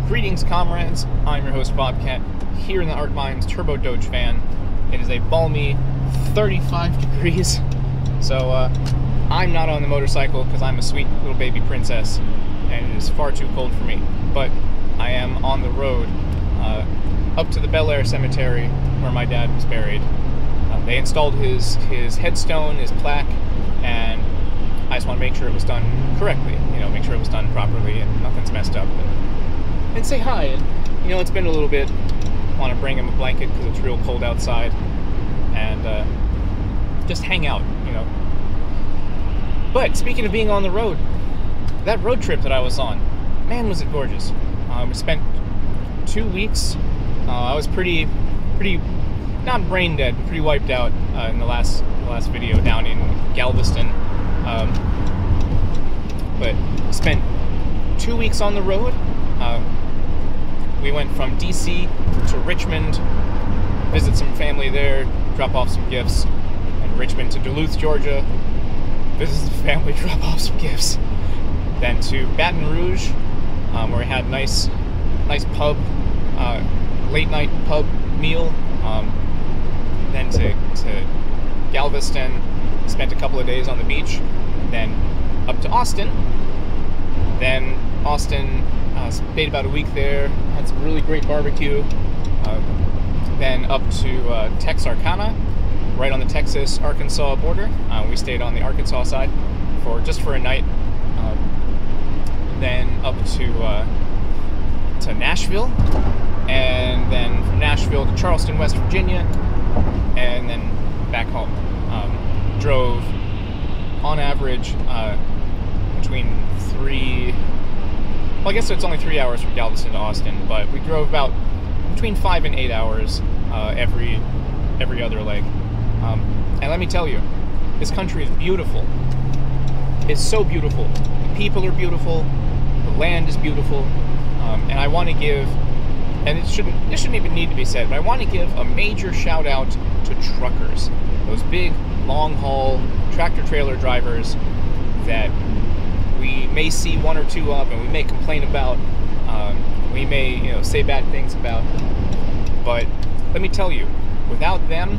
Greetings, comrades. I'm your host, Bobcat, here in the Art Mines Turbo Doge van. It is a balmy 35 degrees, so I'm not on the motorcycle because I'm a sweet little baby princess, and it is far too cold for me. But I am on the road up to the Bel Air Cemetery where my dad was buried. They installed his headstone, his plaque, and I just want to make sure it was done correctly. You know, make sure it was done properly and nothing's messed up. And say hi. And you know, it's been a little bit. I want to bring him a blanket because it's real cold outside, and just hang out. You know. But speaking of being on the road, that road trip that I was on, man, was it gorgeous. We spent 2 weeks. I was pretty, not brain dead, but pretty wiped out in the last video down in Galveston. But spent 2 weeks on the road. We went from DC to Richmond, visit some family there, drop off some gifts, and Richmond to Duluth, Georgia, visit some family, drop off some gifts. Then to Baton Rouge, where we had a nice pub, late night pub meal. Then to Galveston, spent a couple of days on the beach. Then up to Austin. Then Austin, stayed about a week there, had some really great barbecue. Then up to Texarkana, right on the Texas-Arkansas border. We stayed on the Arkansas side just for a night. Then up to Nashville, and then from Nashville to Charleston, West Virginia, and then back home. Drove on average between I guess it's only 3 hours from Galveston to Austin, but we drove about between 5 and 8 hours every other leg. And let me tell you, this country is beautiful. It's so beautiful. The people are beautiful. The land is beautiful. And I want to give, and this shouldn't even need to be said, but I want to give a major shout out to truckers. Those big, long-haul tractor-trailer drivers that we may see one or two of, and we may complain about, we may, say bad things about, but let me tell you, without them,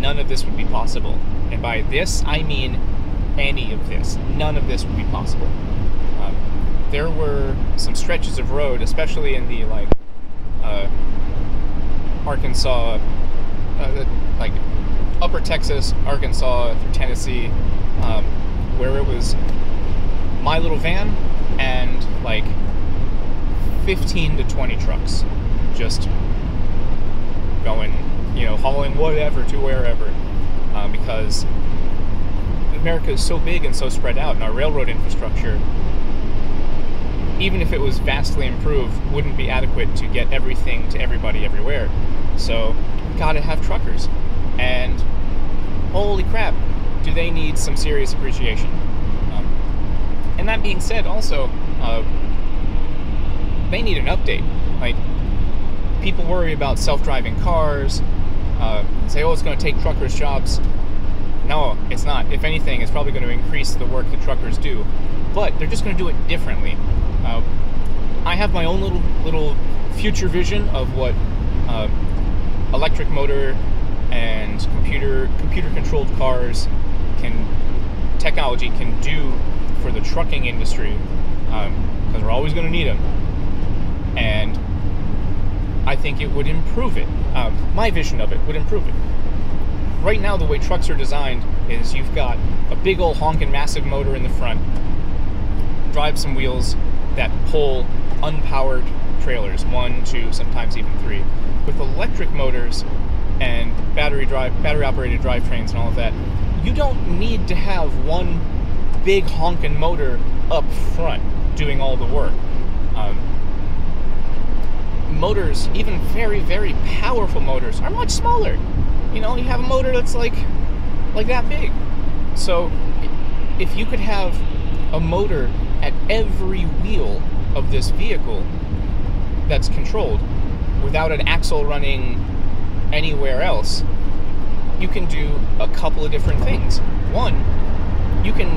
none of this would be possible. And by this, I mean any of this. None of this would be possible. There were some stretches of road, especially in the, Arkansas, upper Texas, Arkansas, through Tennessee, where it was my little van and 15 to 20 trucks just going, hauling whatever to wherever, because America is so big and so spread out, and our railroad infrastructure, even if it was vastly improved, wouldn't be adequate to get everything to everybody everywhere. So we've got to have truckers, and holy crap, do they need some serious appreciation. And that being said, also, they need an update. People worry about self-driving cars, say, oh, it's going to take truckers' jobs. No, it's not. If anything, it's probably going to increase the work that truckers do. But they're just going to do it differently. I have my own little future vision of what electric motor and computer-controlled cars technology can do for the trucking industry, because we're always going to need them, and I think it would improve it. My vision of it would improve it. Right now, the way trucks are designed is you've got a big old honking massive motor in the front, drive some wheels that pull unpowered trailers, 1, 2, sometimes even 3. With electric motors and battery-operated drivetrains and all of that, you don't need to have one big honking motor up front doing all the work. Motors, even very, very powerful motors, are much smaller. You have a motor that's like that big. So if you could have a motor at every wheel of this vehicle that's controlled without an axle running anywhere else, you can do a couple of different things. One, you can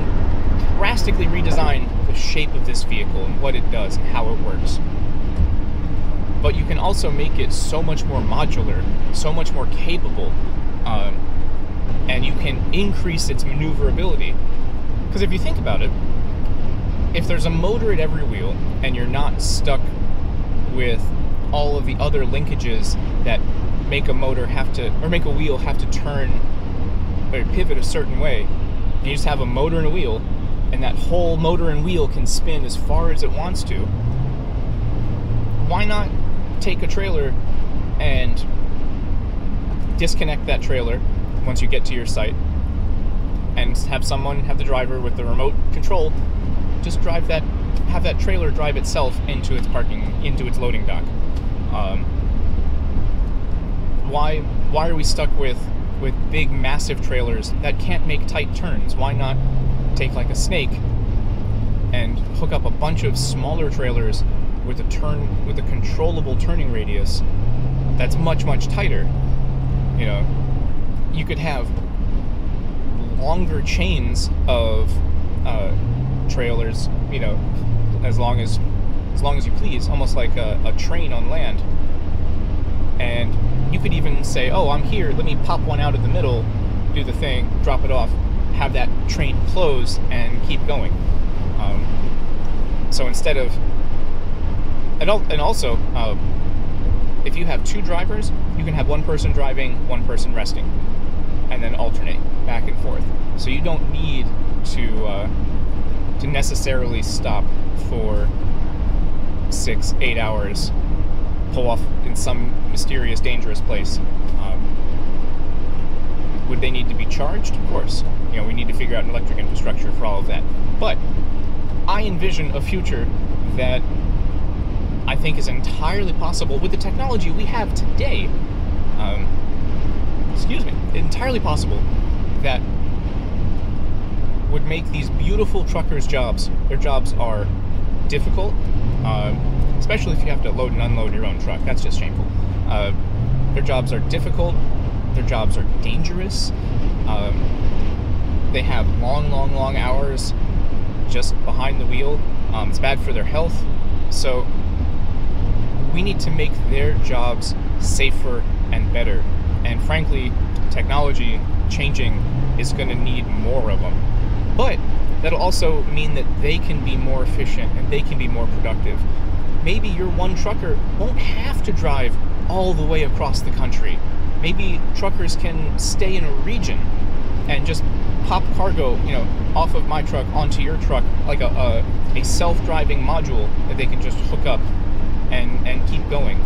drastically redesign the shape of this vehicle and what it does and how it works. also make it so much more modular, so much more capable, and you can increase its maneuverability. Because if you think about it, if there's a motor at every wheel and you're not stuck with all of the other linkages that make a motor have to, or make a wheel have to turn or pivot a certain way, you just have a motor and a wheel, and that whole motor and wheel can spin as far as it wants to. Why not take a trailer and disconnect that trailer once you get to your site, and have the driver with the remote control just have that trailer drive itself into its loading dock? Why are we stuck with big, massive trailers that can't make tight turns? Why not take like a snake and hook up a bunch of smaller trailers with a controllable turning radius that's much, much tighter? You know, you could have longer chains of trailers, you know, as long as you please, almost like a train on land. And you could even say, oh, I'm here, let me pop one out of the middle, do the thing, drop it off, have that train close and keep going. So instead of, and also, if you have two drivers, you can have one person driving, one person resting, and then alternate back and forth. So you don't need to necessarily stop for 6-8 hours, pull off in some mysterious, dangerous place. Would they need to be charged? Of course. You know, we need to figure out an electric infrastructure for all of that. But I envision a future that I think is entirely possible with the technology we have today. Entirely possible, that would make these beautiful truckers' jobs. Their jobs are difficult, especially if you have to load and unload your own truck. That's just shameful. Their jobs are difficult. Their jobs are dangerous. They have long hours just behind the wheel. It's bad for their health. So we need to make their jobs safer and better. And frankly, technology changing is going to need more of them. But that'll also mean that they can be more efficient and they can be more productive. Maybe your one trucker won't have to drive all the way across the country. Maybe truckers can stay in a region and just pop cargo, you know, off of my truck onto your truck, like a self-driving module that they can just hook up and keep going.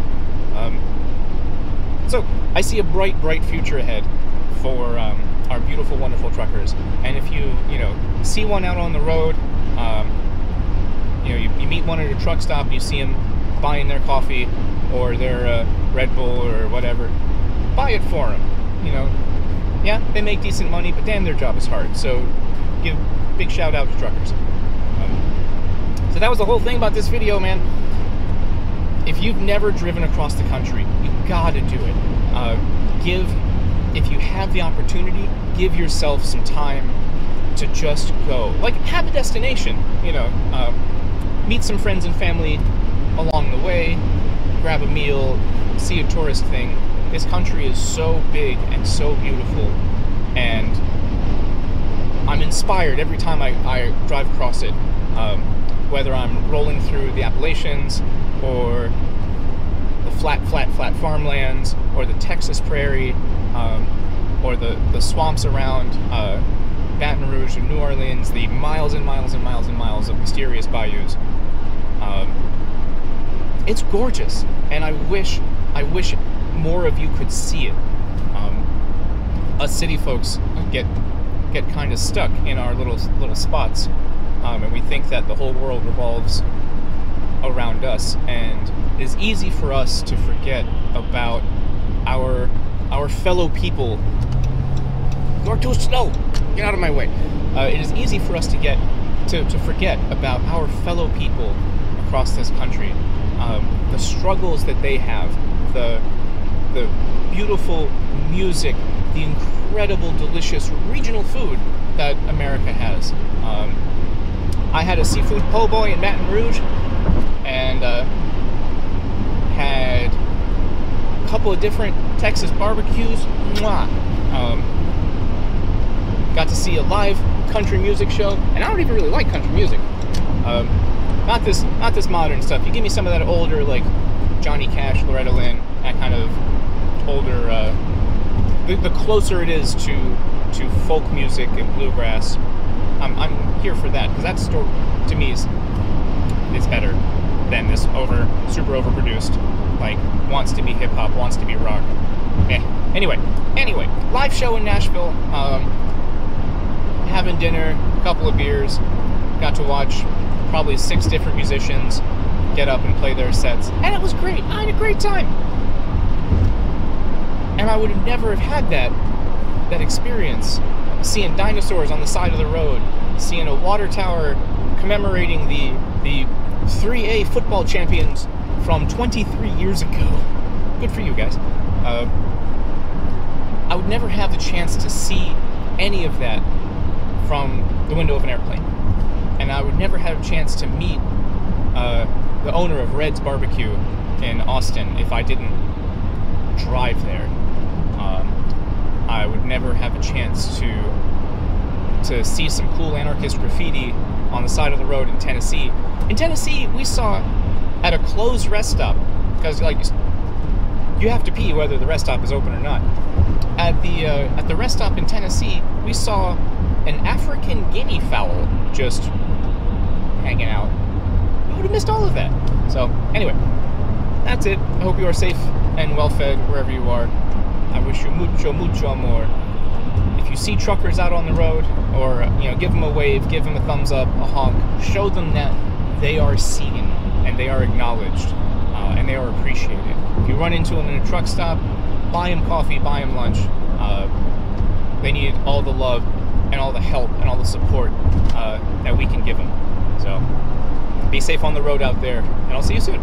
So I see a bright future ahead for our beautiful, wonderful truckers. And if you see one out on the road, you meet one at a truck stop, you see them buying their coffee or their Red Bull or whatever, buy it for them. You know, yeah, they make decent money, but damn, their job is hard. So give big shout out to truckers. So that was the whole thing about this video, man. If you've never driven across the country, you gotta do it. If you have the opportunity, give yourself some time to just go. Like, have a destination, meet some friends and family along the way, grab a meal, see a tourist thing. This country is so big and so beautiful, and I'm inspired every time I drive across it, whether I'm rolling through the Appalachians or the flat farmlands, or the Texas prairie, or the swamps around Baton Rouge and New Orleans, the miles and miles and miles and miles of mysterious bayous. It's gorgeous, and I wish more of you could see it. Us city folks get kind of stuck in our little spots, and we think that the whole world revolves around us, and it's easy for us to forget about our fellow people. You're too slow. Get out of my way. It is easy for us to forget about our fellow people across this country, the struggles that they have, the beautiful music, the incredible, delicious regional food that America has. I had a seafood po' boy in Baton Rouge, and had couple of different Texas barbecues. Mwah. Got to see a live country music show, and I don't even really like country music. Not this modern stuff. You give me some of that older, like Johnny Cash, Loretta Lynn, that kind of older. The closer it is to folk music and bluegrass, I'm here for that, because that story to me is better than this super overproduced, like wants to be hip hop, wants to be rock. Anyway, live show in Nashville. Having dinner, a couple of beers, got to watch probably 6 different musicians get up and play their sets, and it was great. I had a great time, and I would have never have had that experience, seeing dinosaurs on the side of the road, seeing a water tower commemorating the 3A football champions from 23 years ago. Good for you guys. I would never have the chance to see any of that from the window of an airplane. And I would never have a chance to meet the owner of Red's Barbecue in Austin if I didn't drive there. I would never have a chance to see some cool anarchist graffiti on the side of the road in Tennessee. In Tennessee, we saw at a closed rest stop, because like you have to pee whether the rest stop is open or not. At the rest stop in Tennessee, we saw an African guinea fowl just hanging out. You would have missed all of that. So anyway, that's it. I hope you are safe and well fed wherever you are. I wish you mucho amor. If you see truckers out on the road, or give them a wave, give them a thumbs up, a honk, show them that they are seen and they are acknowledged and they are appreciated. If you run into them in a truck stop, buy them coffee, buy them lunch. They need all the love and all the help and all the support that we can give them. So be safe on the road out there, and I'll see you soon.